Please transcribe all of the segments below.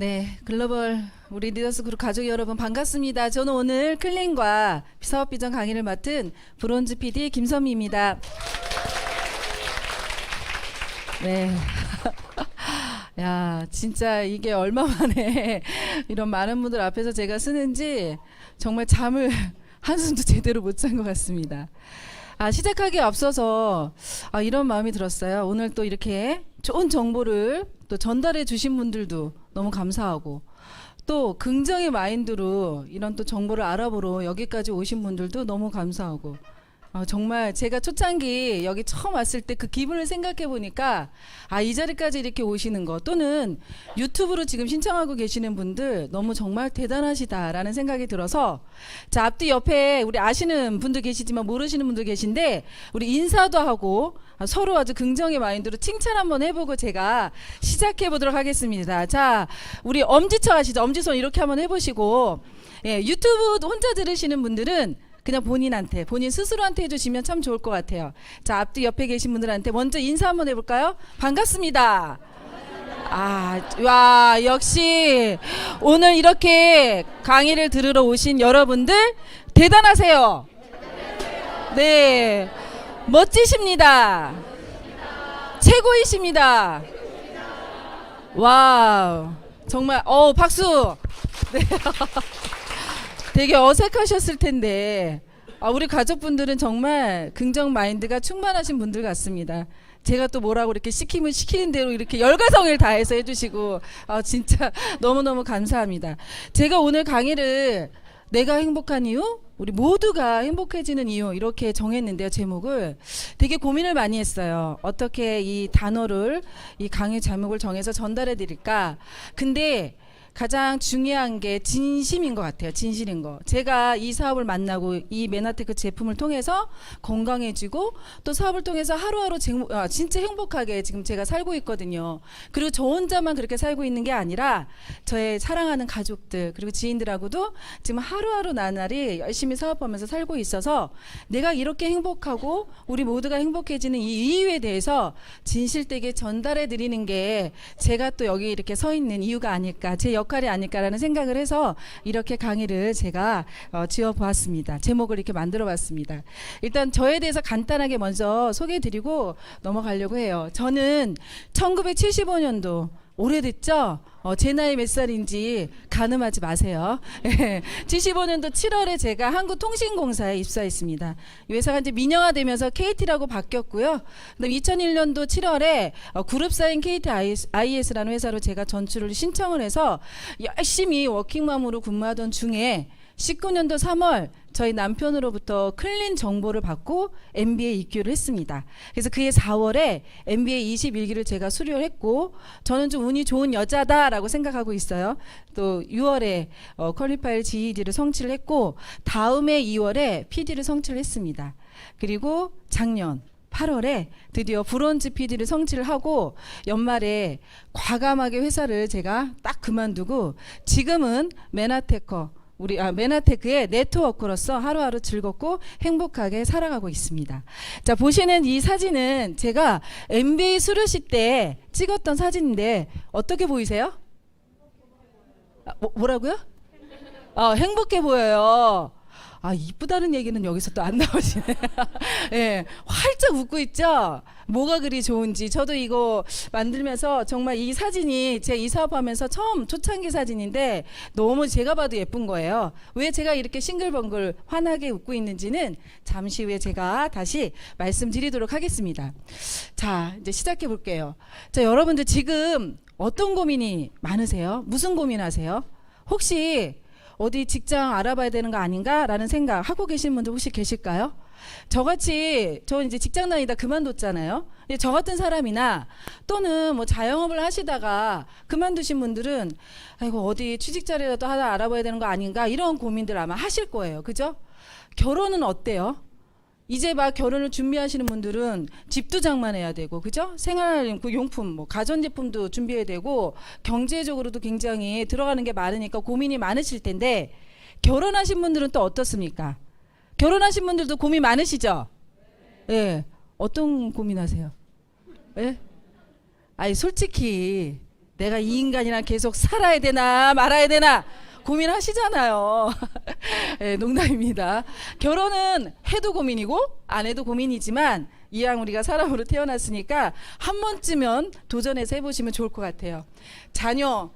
네, 글로벌 우리 리더스 그룹 가족 여러분 반갑습니다. 저는 오늘 클린과 사업 비전 강의를 맡은 브론즈 PD 김선미입니다. 네. 야, 진짜 이게 얼마 만에 이런 많은 분들 앞에서 제가 쓰는지 정말 잠을 한숨도 제대로 못 잔 것 같습니다. 시작하기에 앞서서 이런 마음이 들었어요. 오늘 또 이렇게 좋은 정보를 또 전달해 주신 분들도 너무 감사하고, 또 긍정의 마인드로 이런 또 정보를 알아보러 여기까지 오신 분들도 너무 감사하고, 정말 제가 초창기 여기 처음 왔을 때 그 기분을 생각해 보니까 이 자리까지 이렇게 오시는 거, 또는 유튜브로 지금 신청하고 계시는 분들 너무 정말 대단하시다라는 생각이 들어서, 자, 앞뒤 옆에 우리 아시는 분들 계시지만 모르시는 분들 계신데 우리 인사도 하고 서로 아주 긍정의 마인드로 칭찬 한번 해보고 제가 시작해 보도록 하겠습니다. 자, 우리 엄지척 아시죠? 엄지손 이렇게 한번 해보시고, 유튜브 혼자 들으시는 분들은 그냥 본인 스스로한테 해주시면 참 좋을 것 같아요. 자, 앞뒤 옆에 계신 분들한테 먼저 인사 한번 해볼까요? 반갑습니다. 와, 역시 오늘 이렇게 강의를 들으러 오신 여러분들 대단하세요. 네, 멋지십니다. 최고이십니다. 와우, 정말 박수. 네. 되게 어색하셨을 텐데 우리 가족분들은 정말 긍정 마인드가 충만하신 분들 같습니다. 제가 또 뭐라고 이렇게 시키면 시키는 대로 이렇게 열과성을 다해서 해주시고 진짜 너무너무 감사합니다. 제가 오늘 강의를 내가 행복한 이유? 우리 모두가 행복해지는 이유, 이렇게 정했는데요. 제목을 되게 고민을 많이 했어요. 어떻게 이 단어를, 이 강의 제목을 정해서 전달해 드릴까. 근데 가장 중요한 게 진심인 것 같아요. 진실인 거. 제가 이 사업을 만나고 이 메나테크 제품을 통해서 건강해지고, 또 사업을 통해서 하루하루 진짜 행복하게 지금 제가 살고 있거든요. 그리고 저 혼자만 그렇게 살고 있는 게 아니라 저의 사랑하는 가족들 그리고 지인들하고도 지금 하루하루 나날이 열심히 사업하면서 살고 있어서, 내가 이렇게 행복하고 우리 모두가 행복해지는 이 이유에 대해서 진실되게 전달해 드리는 게 제가 또 여기 이렇게 서 있는 이유가 아닐까, 제 역할이 아닐까라는 생각을 해서 이렇게 강의를 제가 지어보았습니다. 제목을 이렇게 만들어 봤습니다. 일단 저에 대해서 간단하게 먼저 소개해드리고 넘어가려고 해요. 저는 1975년도, 오래됐죠? 제 나이 몇 살인지 가늠하지 마세요. 75년도 7월에 제가 한국통신공사에 입사했습니다. 이 회사가 이제 민영화되면서 KT라고 바뀌었고요. 그다음 2001년도 7월에 그룹사인 KTIS라는 회사로 제가 전출을 신청을 해서 열심히 워킹맘으로 근무하던 중에 19년도 3월 저희 남편으로부터 클린 정보를 받고 MBA 입교를 했습니다. 그래서 그해 4월에 MBA 21기를 제가 수료를 했고, 저는 좀 운이 좋은 여자다라고 생각하고 있어요. 또 6월에 퀄리파일 GED를 성취를 했고, 다음해 2월에 PD를 성취를 했습니다. 그리고 작년 8월에 드디어 브론즈 PD를 성취를 하고, 연말에 과감하게 회사를 제가 딱 그만두고 지금은 메나테크의 네트워커로서 하루하루 즐겁고 행복하게 살아가고 있습니다. 자, 보시는 이 사진은 제가 MBA 수료식 때 찍었던 사진인데 어떻게 보이세요? 뭐라고요? 행복해 보여요. 이쁘다는 얘기는 여기서 또 안 나오시네. 예, 활짝 웃고 있죠? 뭐가 그리 좋은지. 저도 이거 만들면서 정말 이 사진이 제 이 사업하면서 처음 초창기 사진인데 너무 제가 봐도 예쁜 거예요. 왜 제가 이렇게 싱글벙글 환하게 웃고 있는지는 잠시 후에 제가 다시 말씀드리도록 하겠습니다. 자, 이제 시작해 볼게요. 자, 여러분들 지금 어떤 고민이 많으세요? 무슨 고민하세요? 혹시 어디 직장 알아봐야 되는 거 아닌가? 라는 생각 하고 계신 분들 혹시 계실까요? 저같이, 저 이제 직장 다니다 그만뒀잖아요. 저 같은 사람이나, 또는 뭐 자영업을 하시다가 그만두신 분들은 아이고 어디 취직 자리라도 하나 알아봐야 되는 거 아닌가? 이런 고민들 아마 하실 거예요. 그죠? 결혼은 어때요? 이제 막 결혼을 준비하시는 분들은 집도 장만해야 되고, 그죠? 생활용품, 뭐 가전제품도 준비해야 되고, 경제적으로도 굉장히 들어가는 게 많으니까 고민이 많으실 텐데, 결혼하신 분들은 또 어떻습니까? 결혼하신 분들도 고민 많으시죠? 예. 어떤 고민하세요? 예? 솔직히 내가 이 인간이랑 계속 살아야 되나 말아야 되나 고민하시잖아요. 네, 농담입니다. 결혼은 해도 고민이고 안 해도 고민이지만 이왕 우리가 사람으로 태어났으니까 한 번쯤은 도전해서 해보시면 좋을 것 같아요. 자녀,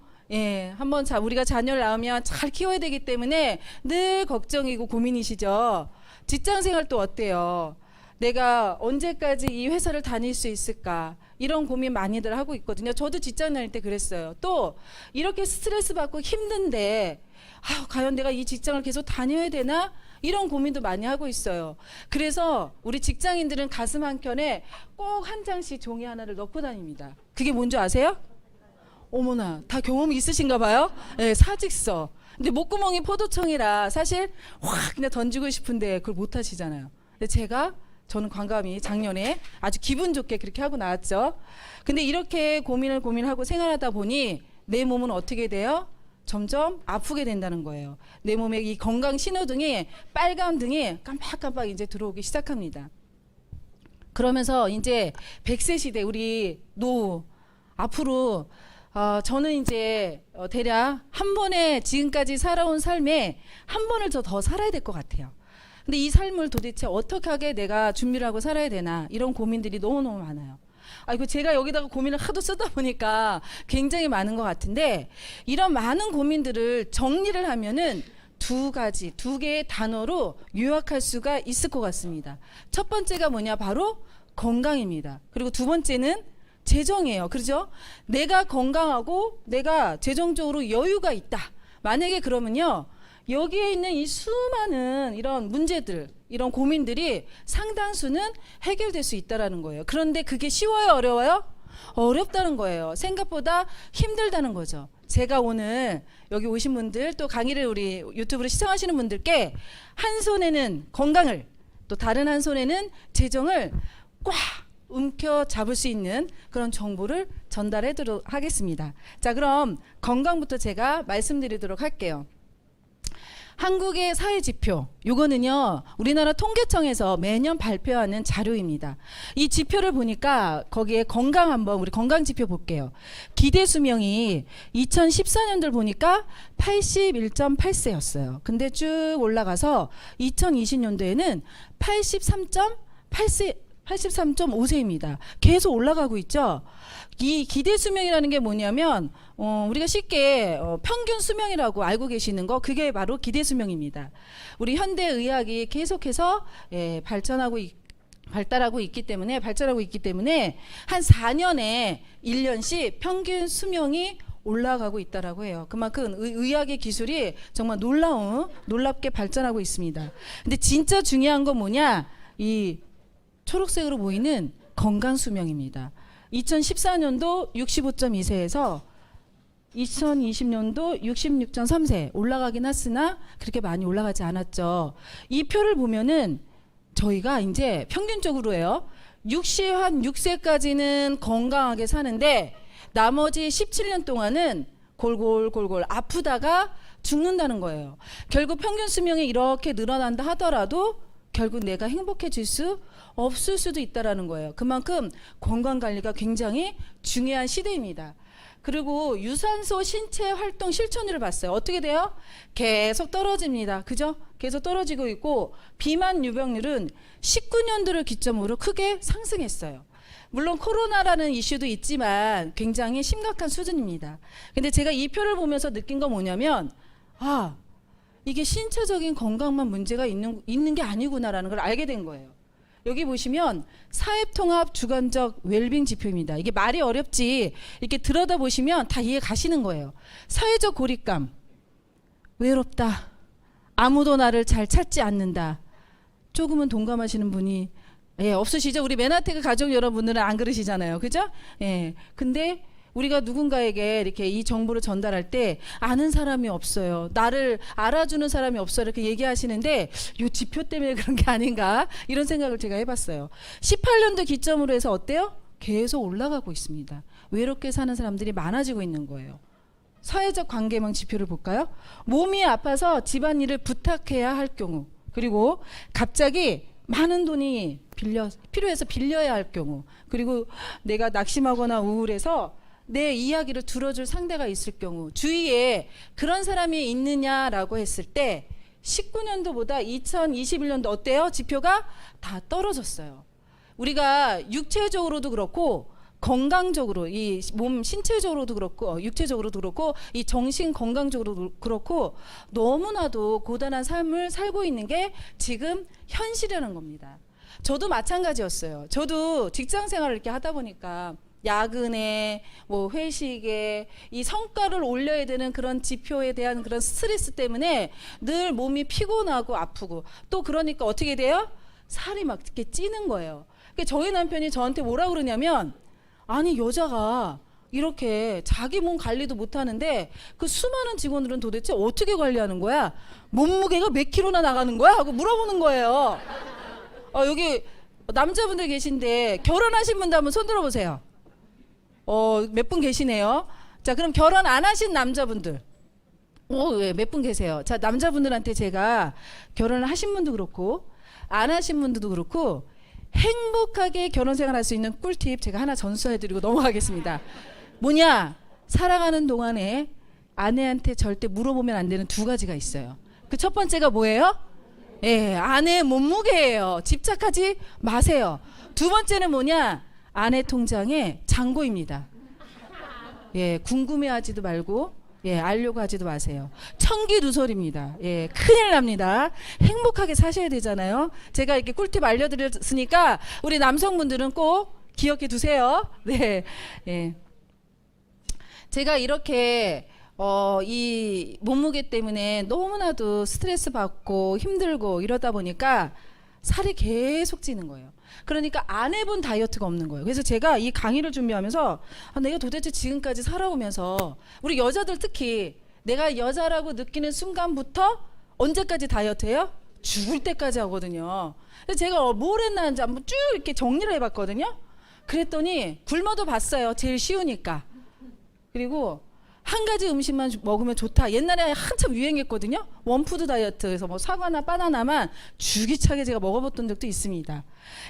한번 우리가 자녀를 낳으면 잘 키워야 되기 때문에 늘 걱정이고 고민이시죠. 직장 생활 또 어때요? 내가 언제까지 이 회사를 다닐 수 있을까? 이런 고민 많이들 하고 있거든요. 저도 직장 다닐 때 그랬어요. 또 이렇게 스트레스 받고 힘든데 과연 내가 이 직장을 계속 다녀야 되나? 이런 고민도 많이 하고 있어요. 그래서 우리 직장인들은 가슴 한켠에 꼭 한 장씩 종이 하나를 넣고 다닙니다. 그게 뭔지 아세요? 어머나, 다 경험이 있으신가 봐요. 네, 사직서. 근데 목구멍이 포도청이라 사실 확 그냥 던지고 싶은데 그걸 못 하시잖아요. 근데 저는 관감이 작년에 아주 기분 좋게 그렇게 하고 나왔죠. 근데 이렇게 고민하고 생활하다 보니 내 몸은 어떻게 돼요? 점점 아프게 된다는 거예요. 내 몸에 이 건강 신호등이 빨간 등이 깜빡깜빡 이제 들어오기 시작합니다. 그러면서 이제 100세 시대 우리 노후 앞으로 저는 이제 대략 한 번에 지금까지 살아온 삶에 한 번을 더 살아야 될 것 같아요. 근데 이 삶을 도대체 어떻게 하게 내가 준비를 하고 살아야 되나 이런 고민들이 너무너무 많아요. 이거 제가 여기다가 고민을 하도 쓰다 보니까 굉장히 많은 것 같은데 이런 많은 고민들을 정리를 하면은 두 개의 단어로 요약할 수가 있을 것 같습니다. 첫 번째가 뭐냐? 바로 건강입니다. 그리고 두 번째는 재정이에요. 그렇죠? 내가 건강하고 내가 재정적으로 여유가 있다. 만약에 그러면요. 여기에 있는 이 수많은 이런 문제들, 이런 고민들이 상당수는 해결될 수 있다라는 거예요. 그런데 그게 쉬워요, 어려워요? 어렵다는 거예요. 생각보다 힘들다는 거죠. 제가 오늘 여기 오신 분들 또 강의를 우리 유튜브로 시청하시는 분들께 한 손에는 건강을 또 다른 한 손에는 재정을 꽉 움켜 잡을 수 있는 그런 정보를 전달하도록 하겠습니다. 자, 그럼 건강부터 제가 말씀드리도록 할게요. 한국의 사회지표, 요거는요 우리나라 통계청에서 매년 발표하는 자료입니다. 이 지표를 보니까 거기에 건강 한번 우리 건강지표 볼게요. 기대수명이 2014년도를 보니까 81.8세였어요. 근데 쭉 올라가서 2020년도에는 83.5세입니다. 계속 올라가고 있죠. 이 기대 수명이라는 게 뭐냐면 우리가 쉽게 평균 수명이라고 알고 계시는 거 그게 바로 기대 수명입니다. 우리 현대 의학이 계속해서 발달하고 있기 때문에 한 4년에 1년씩 평균 수명이 올라가고 있다라고 해요. 그만큼 의학의 기술이 정말 놀랍게 발전하고 있습니다. 근데 진짜 중요한 건 뭐냐? 이 초록색으로 보이는 건강 수명입니다. 2014년도 65.2세에서 2020년도 66.3세 올라가긴 했으나 그렇게 많이 올라가지 않았죠. 이 표를 보면은 저희가 이제 평균적으로요. 6세까지는 건강하게 사는데 나머지 17년 동안은 골골 아프다가 죽는다는 거예요. 결국 평균 수명이 이렇게 늘어난다 하더라도 결국 내가 행복해질 수 없을 수도 있다라는 거예요. 그만큼 건강관리가 굉장히 중요한 시대입니다. 그리고 유산소 신체 활동 실천율을 봤어요. 어떻게 돼요? 계속 떨어집니다. 그죠? 계속 떨어지고 있고 비만 유병률은 19년도를 기점으로 크게 상승했어요. 물론 코로나라는 이슈도 있지만 굉장히 심각한 수준입니다. 근데 제가 이 표를 보면서 느낀 건 뭐냐면 이게 신체적인 건강만 문제가 있는 게 아니구나라는 걸 알게 된 거예요. 여기 보시면 사회통합 주관적 웰빙 지표입니다. 이게 말이 어렵지 이렇게 들여다보시면 다 이해 가시는 거예요. 사회적 고립감, 외롭다, 아무도 나를 잘 찾지 않는다. 조금은 동감하시는 분이 없으시죠? 우리 메나테크 가족 여러분들은 안 그러시잖아요. 그죠? 근데 우리가 누군가에게 이렇게 이 정보를 전달할 때 아는 사람이 없어요. 나를 알아주는 사람이 없어요. 이렇게 얘기하시는데 이 지표 때문에 그런 게 아닌가 이런 생각을 제가 해봤어요. 18년도 기점으로 해서 어때요? 계속 올라가고 있습니다. 외롭게 사는 사람들이 많아지고 있는 거예요. 사회적 관계망 지표를 볼까요? 몸이 아파서 집안일을 부탁해야 할 경우, 그리고 갑자기 많은 돈이 필요해서 빌려야 할 경우, 그리고 내가 낙심하거나 우울해서 내 이야기를 들어줄 상대가 있을 경우, 주위에 그런 사람이 있느냐라고 했을 때 19년도보다 2021년도 어때요? 지표가 다 떨어졌어요. 우리가 육체적으로도 그렇고 건강적으로, 이 몸 신체적으로도 그렇고 육체적으로도 그렇고 이 정신 건강적으로도 그렇고 너무나도 고단한 삶을 살고 있는 게 지금 현실이라는 겁니다. 저도 마찬가지였어요. 저도 직장 생활을 이렇게 하다 보니까 야근에 뭐 회식에 이 성과를 올려야 되는 그런 지표에 대한 그런 스트레스 때문에 늘 몸이 피곤하고 아프고, 또 그러니까 어떻게 돼요? 살이 막 이렇게 찌는 거예요. 그러니까 저희 남편이 저한테 뭐라 그러냐면, 아니 여자가 이렇게 자기 몸 관리도 못 하는데 그 수많은 직원들은 도대체 어떻게 관리하는 거야? 몸무게가 몇 킬로나 나가는 거야? 하고 물어보는 거예요. 여기 남자분들 계신데 결혼하신 분들 한번 손 들어보세요. 몇 분 계시네요. 자, 그럼 결혼 안 하신 남자분들. 왜 몇 분 계세요? 자, 남자분들한테 제가 결혼을 하신 분도 그렇고 안 하신 분들도 그렇고 행복하게 결혼 생활할 수 있는 꿀팁 제가 하나 전수해드리고 넘어가겠습니다. 뭐냐? 살아가는 동안에 아내한테 절대 물어보면 안 되는 두 가지가 있어요. 그 첫 번째가 뭐예요? 아내의 몸무게예요. 집착하지 마세요. 두 번째는 뭐냐? 아내 통장의 잔고입니다. 궁금해하지도 말고 알려고 하지도 마세요. 청기누설입니다. 큰일 납니다. 행복하게 사셔야 되잖아요. 제가 이렇게 꿀팁 알려드렸으니까 우리 남성분들은 꼭 기억해 두세요. 제가 이렇게 이 몸무게 때문에 너무나도 스트레스 받고 힘들고 이러다 보니까 살이 계속 찌는 거예요. 그러니까 안 해본 다이어트가 없는 거예요. 그래서 제가 이 강의를 준비하면서 내가 도대체 지금까지 살아오면서 우리 여자들 특히 내가 여자라고 느끼는 순간부터 언제까지 다이어트해요? 죽을 때까지 하거든요. 그래서 제가 뭘 했나는지 한번 쭉 이렇게 정리를 해봤거든요. 그랬더니 굶어도 봤어요. 제일 쉬우니까. 그리고 한 가지 음식만 먹으면 좋다. 옛날에 한참 유행했거든요. 원푸드 다이어트. 그래서 뭐 사과나 바나나만 주기차게 제가 먹어봤던 적도 있습니다.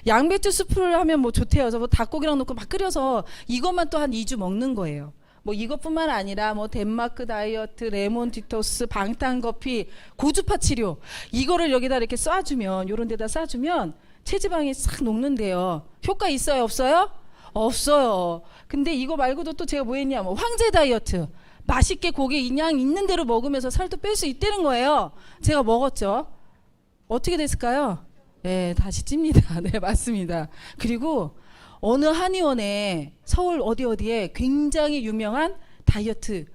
양배추 스프를 하면 뭐 좋대요. 그래서 뭐 닭고기랑 넣고 막 끓여서 이것만 또 한 2주 먹는 거예요. 뭐 이것뿐만 아니라 뭐 덴마크 다이어트, 레몬 디톡스, 방탄커피, 고주파 치료, 이거를 여기다 이렇게 쏴주면, 요런 데다 쏴주면 체지방이 싹 녹는데요. 효과 있어요, 없어요? 없어요. 근데 이거 말고도 또 제가 뭐 했냐, 뭐 황제 다이어트, 맛있게 고기 그냥 있는 대로 먹으면서 살도 뺄 수 있다는 거예요. 제가 먹었죠. 어떻게 됐을까요? 다시 찝니다. 네, 맞습니다. 그리고 어느 한의원에 서울 어디에 굉장히 유명한 다이어트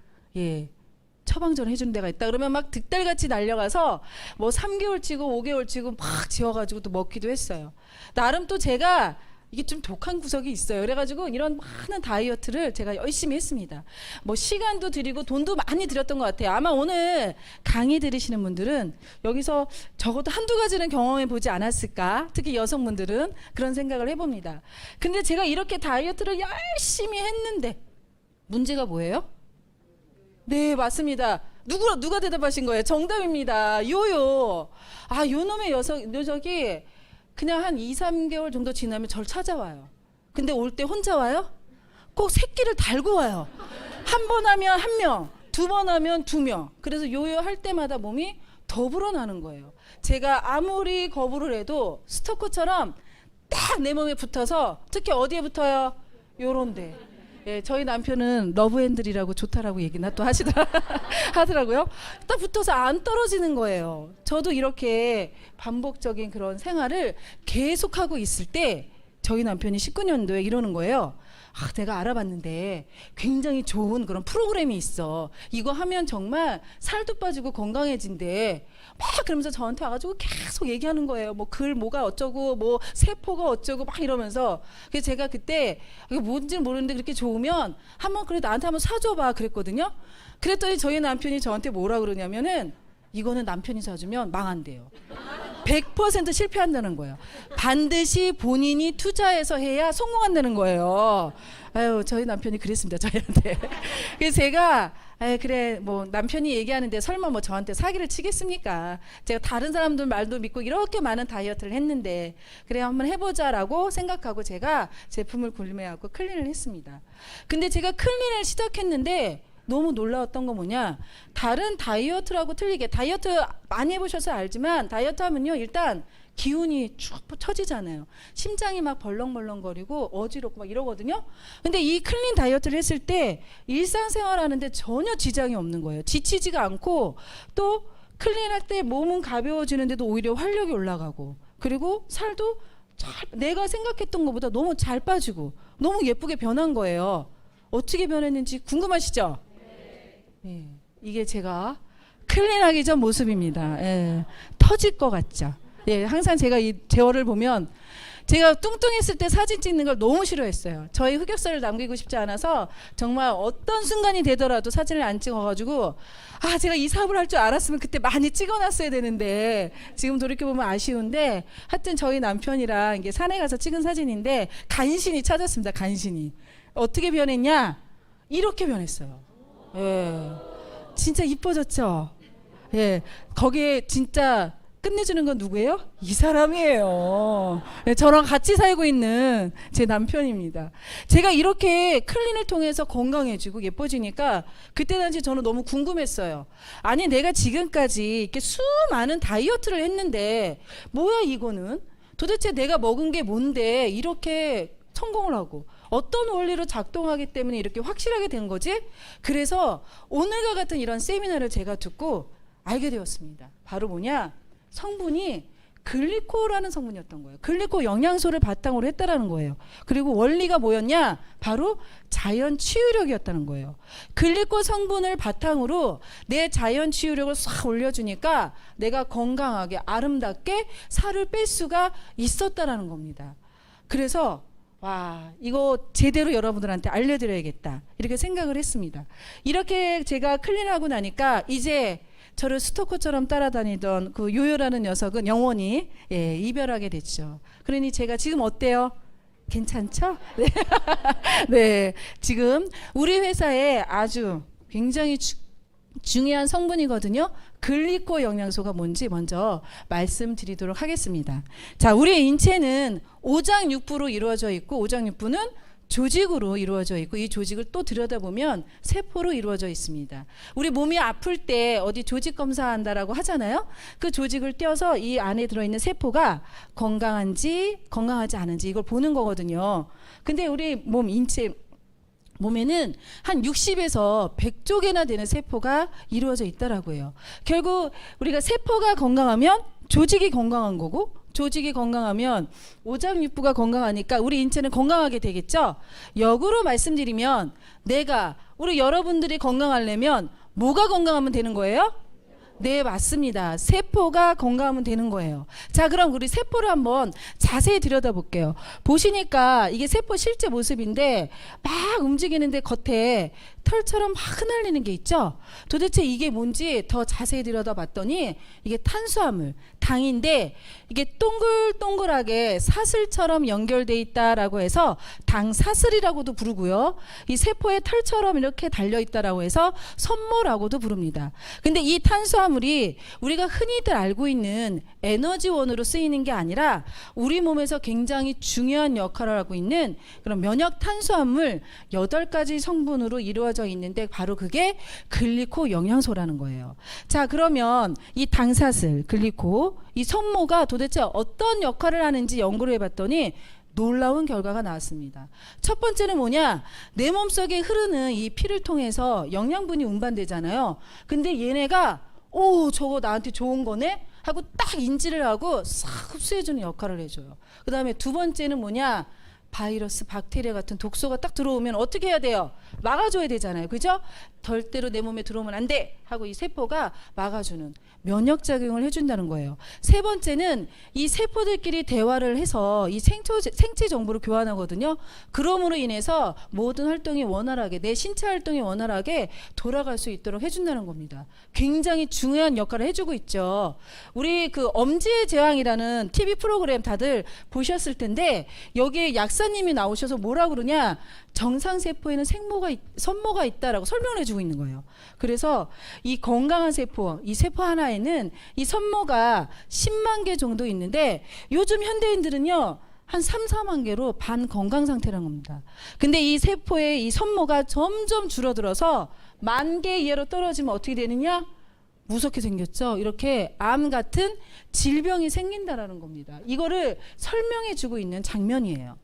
처방전 해주는 데가 있다. 그러면 막 득달같이 달려가서 뭐 3개월 치고 5개월 치고 막 지어가지고 또 먹기도 했어요. 나름 또 제가 이게 좀 독한 구석이 있어요. 그래가지고 이런 많은 다이어트를 제가 열심히 했습니다. 뭐 시간도 들이고 돈도 많이 들였던 것 같아요. 아마 오늘 강의 들으시는 분들은 여기서 적어도 한두 가지는 경험해 보지 않았을까? 특히 여성분들은 그런 생각을 해봅니다. 근데 제가 이렇게 다이어트를 열심히 했는데 문제가 뭐예요? 네, 맞습니다. 누가 대답하신 거예요? 정답입니다. 요요. 요놈의 녀석이 그냥 한 2, 3개월 정도 지나면 절 찾아와요. 근데 올 때 혼자 와요? 꼭 새끼를 달고 와요. 한 번 하면 1명, 2번 하면 2명. 그래서 요요 할 때마다 몸이 더 불어나는 거예요. 제가 아무리 거부를 해도 스토커처럼 딱 내 몸에 붙어서, 특히 어디에 붙어요? 요런데. 저희 남편은 러브핸들이라고 좋다라고 얘기나 또 하더라고요. 딱 붙어서 안 떨어지는 거예요. 저도 이렇게 반복적인 그런 생활을 계속하고 있을 때 저희 남편이 19년도에 이러는 거예요. 내가 알아봤는데 굉장히 좋은 그런 프로그램이 있어. 이거 하면 정말 살도 빠지고 건강해진대. 막 그러면서 저한테 와가지고 계속 얘기하는 거예요. 뭐 글 뭐가 어쩌고 뭐 세포가 어쩌고 막 이러면서. 그래서 제가 그때 이게 뭔지는 모르는데 그렇게 좋으면 한번 그래 나한테 한번 사줘봐 그랬거든요. 그랬더니 저희 남편이 저한테 뭐라 그러냐면은 이거는 남편이 사주면 망한대요. 100% 실패한다는 거예요. 반드시 본인이 투자해서 해야 성공한다는 거예요. 저희 남편이 그랬습니다. 저희한테. 그래서 제가 에 그래 뭐 남편이 얘기하는데 설마 뭐 저한테 사기를 치겠습니까? 제가 다른 사람들 말도 믿고 이렇게 많은 다이어트를 했는데 그래 한번 해보자라고 생각하고 제가 제품을 구매하고 클린을 했습니다. 근데 제가 클린을 시작했는데 너무 놀라웠던 거 뭐냐, 다른 다이어트라고 틀리게, 다이어트 많이 해보셔서 알지만 다이어트 하면요 일단 기운이 쭉 처지잖아요. 심장이 막 벌렁벌렁거리고 어지럽고 막 이러거든요. 근데 이 클린 다이어트를 했을 때 일상생활 하는데 전혀 지장이 없는 거예요. 지치지가 않고 또 클린할 때 몸은 가벼워지는데도 오히려 활력이 올라가고, 그리고 살도 내가 생각했던 것보다 너무 잘 빠지고 너무 예쁘게 변한 거예요. 어떻게 변했는지 궁금하시죠? 예, 이게 제가 클린하기 전 모습입니다. 예, 터질 것 같죠? 예, 항상 제가 이 제어를 보면 제가 뚱뚱했을 때 사진 찍는 걸 너무 싫어했어요. 저희 흑역사를 남기고 싶지 않아서 정말 어떤 순간이 되더라도 사진을 안 찍어가지고 아 제가 이 사업을 할 줄 알았으면 그때 많이 찍어놨어야 되는데 지금 돌이켜보면 아쉬운데, 하여튼 저희 남편이랑 이게 산에 가서 찍은 사진인데 간신히 찾았습니다. 간신히. 어떻게 변했냐? 이렇게 변했어요. 예, 진짜 이뻐졌죠? 예, 거기에 진짜 끝내주는 건 누구예요? 이 사람이에요. 네, 저랑 같이 살고 있는 제 남편입니다. 제가 이렇게 클린을 통해서 건강해지고 예뻐지니까 그때 당시 저는 너무 궁금했어요. 아니 내가 지금까지 이렇게 수많은 다이어트를 했는데 뭐야 이거는? 도대체 내가 먹은 게 뭔데 이렇게 성공을 하고 어떤 원리로 작동하기 때문에 이렇게 확실하게 된 거지? 그래서 오늘과 같은 이런 세미나를 제가 듣고 알게 되었습니다. 바로 뭐냐? 성분이 글리코라는 성분이었던 거예요. 글리코 영양소를 바탕으로 했다라는 거예요. 그리고 원리가 뭐였냐? 바로 자연 치유력이었다는 거예요. 글리코 성분을 바탕으로 내 자연 치유력을 싹 올려주니까 내가 건강하게 아름답게 살을 뺄 수가 있었다라는 겁니다. 그래서 와, 이거 제대로 여러분들한테 알려드려야겠다 이렇게 생각을 했습니다. 이렇게 제가 클린하고 나니까 이제 저를 스토커처럼 따라다니던 그 요요라는 녀석은 영원히 이별하게 됐죠. 그러니 제가 지금 어때요? 괜찮죠? 네. 네, 지금 우리 회사에 아주 굉장히 중요한 성분이거든요. 글리코 영양소가 뭔지 먼저 말씀드리도록 하겠습니다. 자, 우리의 인체는 오장육부로 이루어져 있고, 오장육부는 조직으로 이루어져 있고, 이 조직을 또 들여다보면 세포로 이루어져 있습니다. 우리 몸이 아플 때 어디 조직 검사한다라고 하잖아요. 그 조직을 떼어서 이 안에 들어있는 세포가 건강한지 건강하지 않은지 이걸 보는 거거든요. 근데 우리 인체 몸에는 한 60에서 100조 개나 되는 세포가 이루어져 있다라고 해요. 결국 우리가 세포가 건강하면 조직이 건강한 거고, 조직이 건강하면 오장육부가 건강하니까 우리 인체는 건강하게 되겠죠. 역으로 말씀드리면 우리 여러분들이 건강하려면 뭐가 건강하면 되는 거예요? 네, 맞습니다. 세포가 건강하면 되는 거예요. 자, 그럼 우리 세포를 한번 자세히 들여다볼게요. 보시니까 이게 세포 실제 모습인데 막 움직이는데 겉에 털처럼 막 흩날리는 게 있죠. 도대체 이게 뭔지 더 자세히 들여다봤더니 이게 탄수화물, 당인데 이게 동글동글하게 사슬처럼 연결돼 있다라고 해서 당사슬이라고도 부르고요. 이 세포에 털처럼 이렇게 달려 있다라고 해서 섬모라고도 부릅니다. 근데 이 탄수화물이 우리가 흔히들 알고 있는 에너지원으로 쓰이는 게 아니라 우리 몸에서 굉장히 중요한 역할을 하고 있는 그런 면역 탄수화물 8가지 성분으로 이루어져 있는데 바로 그게 글리코 영양소라는 거예요. 자, 그러면 이 당사슬, 글리코, 이 섬모가 도대체 어떤 역할을 하는지 연구를 해봤더니 놀라운 결과가 나왔습니다. 첫 번째는 뭐냐? 내 몸속에 흐르는 이 피를 통해서 영양분이 운반되잖아요. 근데 얘네가 저거 나한테 좋은 거네? 하고 딱 인지를 하고 싹 흡수해주는 역할을 해줘요. 그 다음에 두 번째는 뭐냐? 바이러스, 박테리아 같은 독소가 딱 들어오면 어떻게 해야 돼요? 막아줘야 되잖아요. 그죠? 절대로 내 몸에 들어오면 안 돼! 하고 이 세포가 막아주는 면역작용을 해준다는 거예요. 세 번째는 이 세포들끼리 대화를 해서 이 생체 정보를 교환하거든요. 그럼으로 인해서 모든 활동이 원활하게, 내 신체 활동이 원활하게 돌아갈 수 있도록 해준다는 겁니다. 굉장히 중요한 역할을 해주고 있죠. 우리 그 엄지의 제왕이라는 TV 프로그램 다들 보셨을 텐데 여기에 약 박사님이 나오셔서 뭐라 그러냐, 정상세포에는 선모가 있다라고 설명을 해주고 있는 거예요. 그래서 이 건강한 세포, 이 세포 하나에는 이 선모가 10만 개 정도 있는데 요즘 현대인들은요 한 3, 4만 개로 반건강 상태라는 겁니다. 근데 이 세포의 이 선모가 점점 줄어들어서 10,000개 이하로 떨어지면 어떻게 되느냐? 무섭게 생겼죠. 이렇게 암 같은 질병이 생긴다라는 겁니다. 이거를 설명해 주고 있는 장면이에요.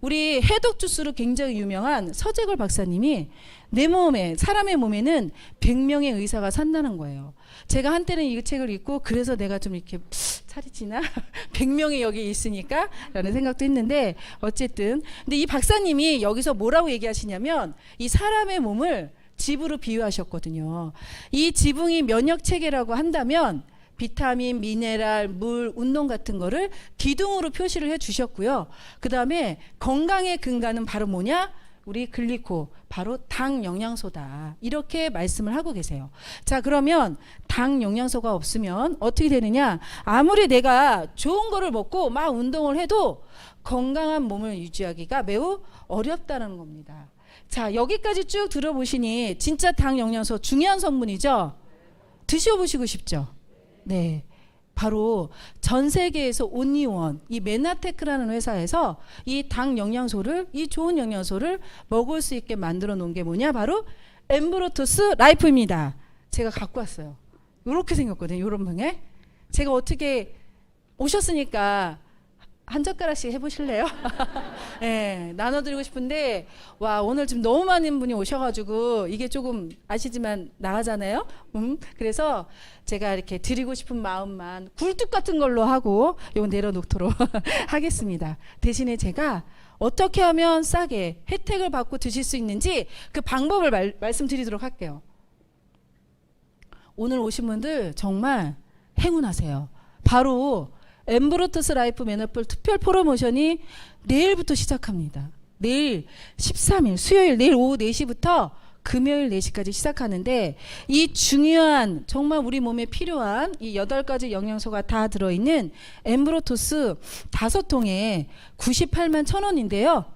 우리 해독 주스로 굉장히 유명한 서재걸 박사님이 내 몸에, 사람의 몸에는 100명의 의사가 산다는 거예요. 제가 한때는 이 책을 읽고 그래서 내가 좀 이렇게 살이 찌나? 100명이 여기 있으니까 라는 생각도 했는데, 어쨌든 근데 이 박사님이 여기서 뭐라고 얘기하시냐면 이 사람의 몸을 지부로 비유하셨거든요. 이 지붕이 면역 체계라고 한다면 비타민, 미네랄, 물, 운동 같은 거를 기둥으로 표시를 해 주셨고요. 그 다음에 건강의 근간은 바로 뭐냐? 우리 글리코, 바로 당 영양소다. 이렇게 말씀을 하고 계세요. 자, 그러면 당 영양소가 없으면 어떻게 되느냐? 아무리 내가 좋은 거를 먹고 막 운동을 해도 건강한 몸을 유지하기가 매우 어렵다는 겁니다. 자, 여기까지 쭉 들어보시니 진짜 당 영양소 중요한 성분이죠? 드셔보시고 싶죠? 네. 바로 전 세계에서 온리원, 이 메나테크라는 회사에서 이 당 영양소를, 이 좋은 영양소를 먹을 수 있게 만들어 놓은 게 뭐냐? 바로 엠브로토스 라이프입니다. 제가 갖고 왔어요. 이렇게 생겼거든요. 이런 병에. 제가 어떻게 오셨으니까 한 젓가락씩 해보실래요? 네, 나눠드리고 싶은데, 와, 오늘 지금 너무 많은 분이 오셔가지고 이게 조금 아시지만 나가잖아요. 그래서 제가 이렇게 드리고 싶은 마음만 굴뚝 같은 걸로 하고 이거 내려놓도록 하겠습니다. 대신에 제가 어떻게 하면 싸게 혜택을 받고 드실 수 있는지 그 방법을 말씀드리도록 할게요. 오늘 오신 분들 정말 행운하세요. 바로 엠브로토스 라이프 메너폴 특별 프로모션이 내일부터 시작합니다. 내일 13일 수요일 내일 오후 4시부터 금요일 4시까지 시작하는데, 이 중요한 정말 우리 몸에 필요한 이 8가지 영양소가 다 들어있는 엠브로토스 5통에 98만 1,000원인데요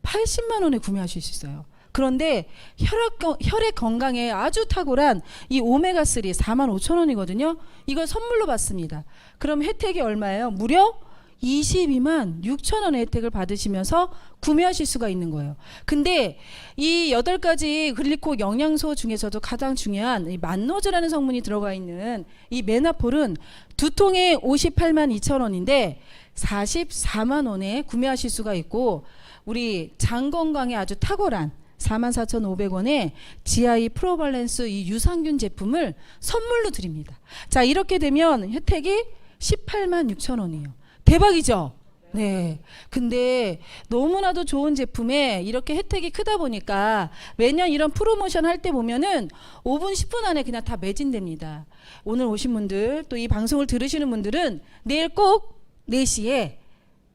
80만 원에 구매하실 수 있어요. 그런데 혈액 건강에 아주 탁월한 이 오메가3 45,000원이거든요. 이걸 선물로 받습니다. 그럼 혜택이 얼마예요? 무려 22만 6천원의 혜택을 받으시면서 구매하실 수가 있는 거예요. 근데 이 8가지 글리코 영양소 중에서도 가장 중요한 이 만노즈라는 성분이 들어가 있는 이 메나폴은 2통에 58만 2천원인데 44만 원에 구매하실 수가 있고, 우리 장 건강에 아주 탁월한 44,500원에 GI 프로발렌스 이 유산균 제품을 선물로 드립니다. 자, 이렇게 되면 혜택이 18만 6천원이에요. 대박이죠? 네. 근데 너무나도 좋은 제품에 이렇게 혜택이 크다 보니까 매년 이런 프로모션 할 때 보면은 5분 10분 안에 그냥 다 매진됩니다. 오늘 오신 분들, 또 이 방송을 들으시는 분들은 내일 꼭 4시에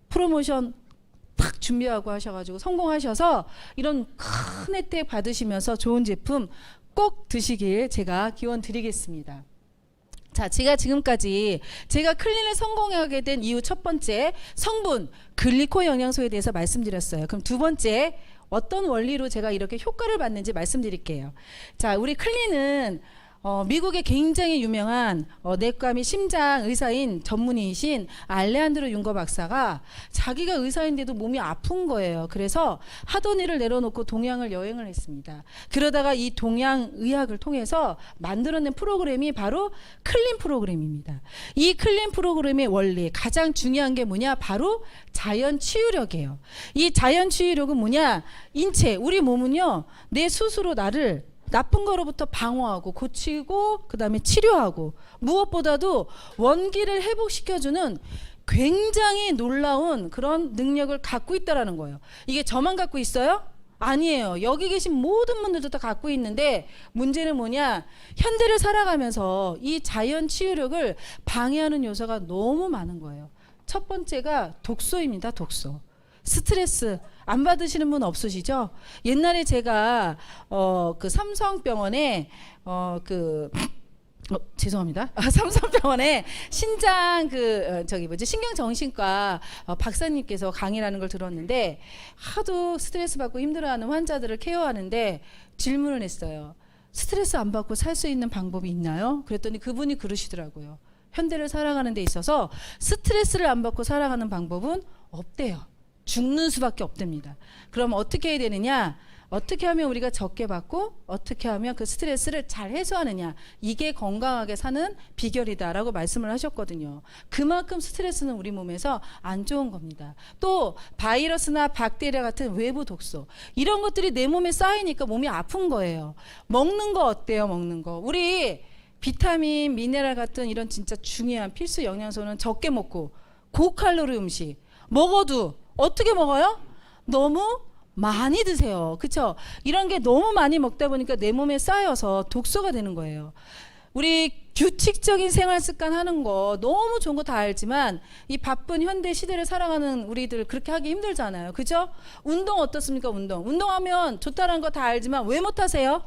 프로모션 딱 준비하고 하셔가지고 성공하셔서 이런 큰 혜택 받으시면서 좋은 제품 꼭 드시길 제가 기원 드리겠습니다. 자, 제가 지금까지 제가 클린을 성공하게 된 이유 첫 번째, 성분 글리코 영양소에 대해서 말씀드렸어요. 그럼 두 번째, 어떤 원리로 제가 이렇게 효과를 받는지 말씀드릴게요. 자, 우리 클린은 미국의 굉장히 유명한 내과 및 심장 의사인 전문의이신 알레한드로 융거 박사가 자기가 의사인데도 몸이 아픈 거예요. 그래서 하던 일을 내려놓고 동양을 여행을 했습니다. 그러다가 이 동양 의학을 통해서 만들어낸 프로그램이 바로 클린 프로그램입니다. 이 클린 프로그램의 원리, 가장 중요한 게 뭐냐? 바로 자연 치유력이에요. 이 자연 치유력은 뭐냐? 인체, 우리 몸은요, 내 스스로 나를 나쁜 거로부터 방어하고 고치고 그 다음에 치료하고, 무엇보다도 원기를 회복시켜주는 굉장히 놀라운 그런 능력을 갖고 있다라는 거예요. 이게 저만 갖고 있어요? 아니에요. 여기 계신 모든 분들도 다 갖고 있는데, 문제는 뭐냐? 현대를 살아가면서 이 자연 치유력을 방해하는 요소가 너무 많은 거예요. 첫 번째가 독소입니다. 독소. 스트레스 안 받으시는 분 없으시죠? 옛날에 제가 그 삼성병원에 그 죄송합니다. 삼성병원에 신장 저기 뭐지 신경정신과 박사님께서 강의라는 걸 들었는데 하도 스트레스 받고 힘들어하는 환자들을 케어하는데 질문을 했어요. 스트레스 안 받고 살 수 있는 방법이 있나요? 그랬더니 그분이 그러시더라고요. 현대를 살아가는 데 있어서 스트레스를 안 받고 살아가는 방법은 없대요. 죽는 수밖에 없답니다. 그럼 어떻게 해야 되느냐? 어떻게 하면 우리가 적게 받고 어떻게 하면 그 스트레스를 잘 해소하느냐, 이게 건강하게 사는 비결이다라고 말씀을 하셨거든요. 그만큼 스트레스는 우리 몸에서 안 좋은 겁니다. 또 바이러스나 박테리아 같은 외부 독소, 이런 것들이 내 몸에 쌓이니까 몸이 아픈 거예요. 먹는 거 어때요? 먹는 거 우리 비타민, 미네랄 같은 이런 진짜 중요한 필수 영양소는 적게 먹고 고칼로리 음식 먹어도 어떻게 먹어요? 너무 많이 드세요. 그쵸? 이런 게 너무 많이 먹다 보니까 내 몸에 쌓여서 독소가 되는 거예요. 우리 규칙적인 생활 습관 하는 거 너무 좋은 거 다 알지만 이 바쁜 현대 시대를 살아가는 우리들 그렇게 하기 힘들잖아요. 그죠? 운동 어떻습니까? 운동하면 좋다는 거 다 알지만 왜 못하세요?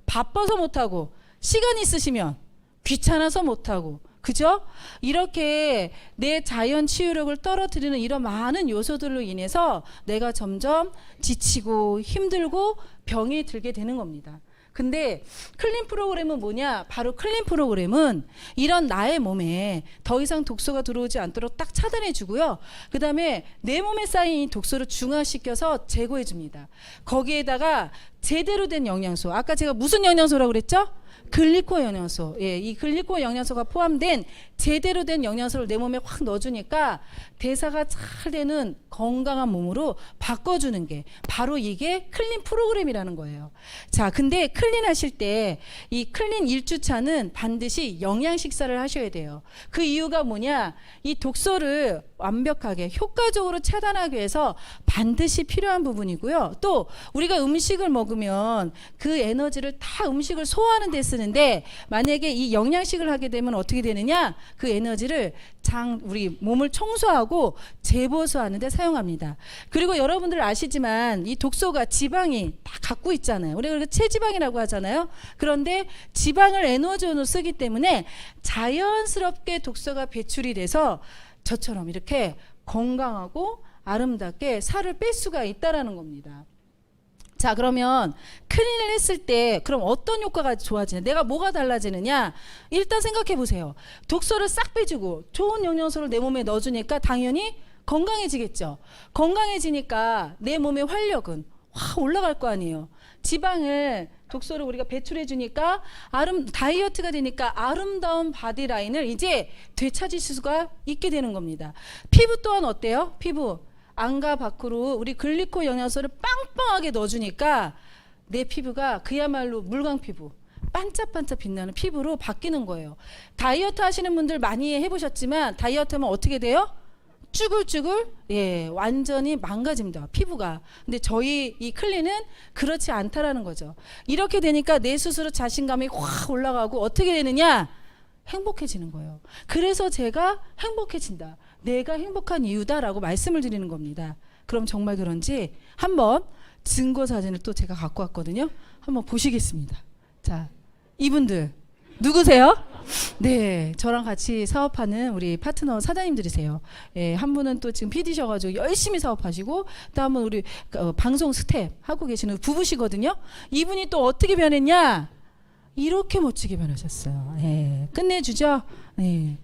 바빠서 못하고, 시간 있으시면 귀찮아서 못하고, 그죠? 이렇게 내 자연 치유력을 떨어뜨리는 이런 많은 요소들로 인해서 내가 점점 지치고 힘들고 병이 들게 되는 겁니다. 근데 클린 프로그램은 뭐냐? 바로 클린 프로그램은 이런 나의 몸에 더 이상 독소가 들어오지 않도록 딱 차단해 주고요. 그 다음에 내 몸에 쌓인 독소를 중화시켜서 제거해 줍니다. 거기에다가 제대로 된 영양소, 아까 제가 무슨 영양소라고 그랬죠? 글리코 영양소. 예, 이 글리코 영양소가 포함된 제대로 된 영양소를 내 몸에 확 넣어주니까 대사가 잘 되는 건강한 몸으로 바꿔주는 게 바로 이게 클린 프로그램이라는 거예요. 자, 근데 클린 하실 때 이 클린 1주차는 반드시 영양 식사를 하셔야 돼요. 그 이유가 뭐냐? 이 독소를 완벽하게 효과적으로 차단하기 위해서 반드시 필요한 부분이고요. 또 우리가 음식을 먹으면 그 에너지를 다 음식을 소화하는 데 쓰는데, 만약에 이 영양식을 하게 되면 어떻게 되느냐? 그 에너지를 우리 몸을 청소하고 재보수하는 데 사용합니다. 그리고 여러분들 아시지만 이 독소가 지방이 다 갖고 있잖아요. 우리가 체지방이라고 하잖아요. 그런데 지방을 에너지원으로 쓰기 때문에 자연스럽게 독소가 배출이 돼서 저처럼 이렇게 건강하고 아름답게 살을 뺄 수가 있다라는 겁니다. 자, 그러면 클린을 했을 때 그럼 어떤 효과가 좋아지냐? 내가 뭐가 달라지느냐? 일단 생각해 보세요. 독소를 싹 빼주고 좋은 영양소를 내 몸에 넣어주니까 당연히 건강해지겠죠. 건강해지니까 내 몸의 활력은 확 올라갈 거 아니에요. 지방을, 독소를 우리가 배출해 주니까 다이어트가 되니까 아름다운 바디라인을 이제 되찾을 수가 있게 되는 겁니다. 피부 또한 어때요? 피부 안과 밖으로 우리 글리코 영양소를 빵빵하게 넣어주니까 내 피부가 그야말로 물광 피부, 반짝반짝 빛나는 피부로 바뀌는 거예요. 다이어트 하시는 분들 많이 해보셨지만 다이어트 하면 어떻게 돼요? 쭈글쭈글, 예, 완전히 망가집니다, 피부가. 근데 저희 이 클린은 그렇지 않다라는 거죠. 이렇게 되니까 내 스스로 자신감이 확 올라가고 어떻게 되느냐? 행복해지는 거예요. 그래서 제가 행복해진다, 내가 행복한 이유다라고 말씀을 드리는 겁니다. 그럼 정말 그런지 한번 증거 사진을 또 제가 갖고 왔거든요. 한번 보시겠습니다. 자, 이분들 누구세요? 네, 저랑 같이 사업하는 우리 파트너 사장님들이세요. 예, 한 분은 또 지금 PD셔가지고 열심히 사업하시고, 또 한 분 우리 방송 스텝 하고 계시는 부부시거든요. 이분이 또 어떻게 변했냐? 이렇게 멋지게 변하셨어요. 예, 끝내주죠. 예,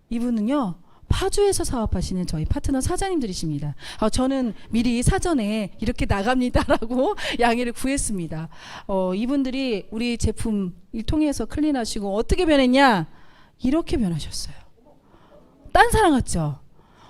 이분은요 파주에서 사업하시는 저희 파트너 사장님들이십니다. 저는 미리 사전에 이렇게 나갑니다라고 양해를 구했습니다. 이분들이 우리 제품을 통해서 클린하시고 어떻게 변했냐? 이렇게 변하셨어요. 딴 사람 같죠?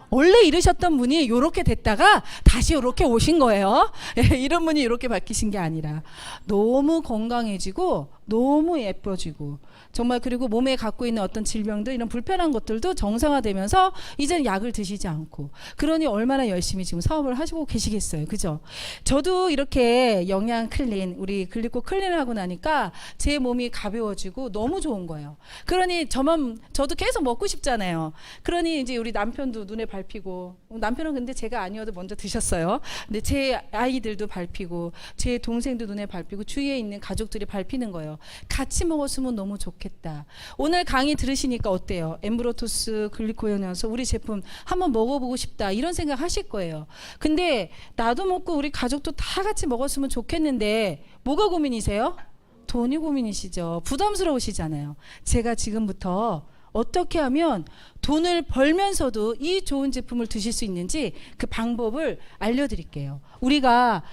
원래 이러셨던 분이 이렇게 됐다가 다시 이렇게 오신 거예요. 이런 분이 이렇게 바뀌신 게 아니라 너무 건강해지고 너무 예뻐지고 정말, 그리고 몸에 갖고 있는 어떤 질병들, 이런 불편한 것들도 정상화되면서 이제는 약을 드시지 않고, 그러니 얼마나 열심히 지금 사업을 하시고 계시겠어요. 그죠? 저도 이렇게 영양 클린, 우리 글리코 클린을 하고 나니까 제 몸이 가벼워지고 너무 좋은 거예요. 그러니 저도 계속 먹고 싶잖아요. 그러니 이제 우리 남편도 눈에 밟히고, 남편은 근데 제가 아니어도 먼저 드셨어요. 근데 제 아이들도 밟히고 제 동생도 눈에 밟히고 주위에 있는 가족들이 밟히는 거예요. 거예요. 같이 먹었으면 너무 좋겠다. 오늘 강의 들으시니까 어때요? 엠브로토스 글리코연이어서 우리 제품 한번 먹어보고 싶다 이런 생각 하실 거예요. 근데 나도 먹고 우리 가족도 다 같이 먹었으면 좋겠는데 뭐가 고민이세요? 돈이 고민이시죠. 부담스러우시잖아요. 제가 지금부터 어떻게 하면 돈을 벌면서도 이 좋은 제품을 드실 수 있는지 그 방법을 알려드릴게요. 우리가